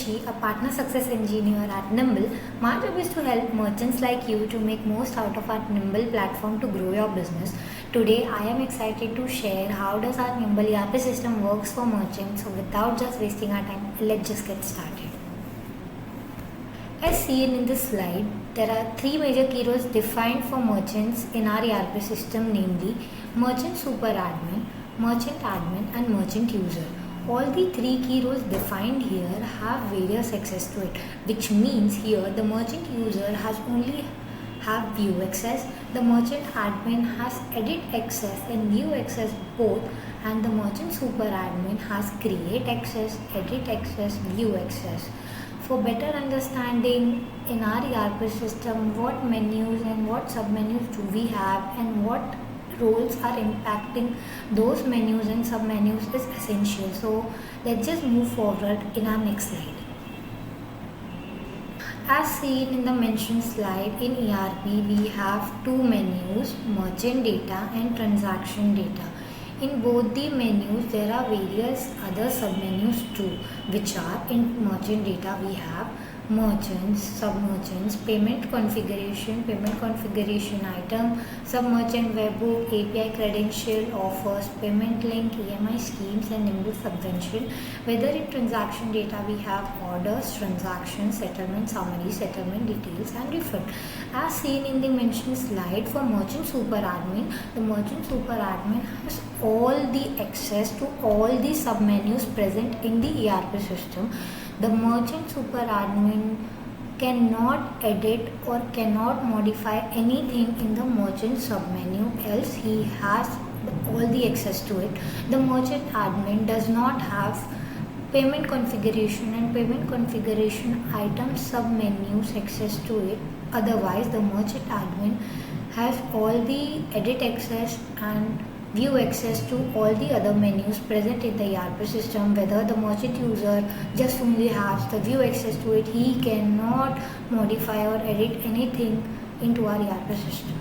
Rishi, a partner success engineer at Nimble. My job is to help merchants like you to make most out of our Nimble platform to grow your business. Today, I am excited to share how does our Nimble ERP system works for merchants. So without just wasting our time, let's just get started. As seen in this slide, there are three major key roles defined for merchants in our ERP system, namely merchant super admin, merchant admin and merchant user. All the three key roles defined here have various access to it, which means here the merchant user has only have view access, the merchant admin has edit access and view access both, and the merchant super admin has create access, edit access, view access. For better understanding in our ERP system what menus and what submenus do we have and what roles are impacting those menus and submenus is essential. So let's just move forward in our next slide. As seen in the mentioned slide, in ERP we have two menus, merchant data and transaction data. In both the menus there are various other submenus too, which are in merchant data we have merchants, sub-merchants, payment configuration item, sub-merchant webhook, API credential, offers, payment link, EMI schemes and Nimble subvention. Whether in transaction data we have orders, transactions, settlement summary, settlement details and refund. As seen in the mentioned slide, for merchant super admin, the merchant super admin has all the access to all the submenus present in the ERP system. The merchant super admin cannot edit or cannot modify anything in the merchant submenu, else he has all the access to it. The merchant admin does not have payment configuration and payment configuration item submenus access to it. Otherwise, the merchant admin has all the edit access and view access to all the other menus present in the ERP system. Whether the merchant user just only has the view access to it, he cannot modify or edit anything into our ERP system.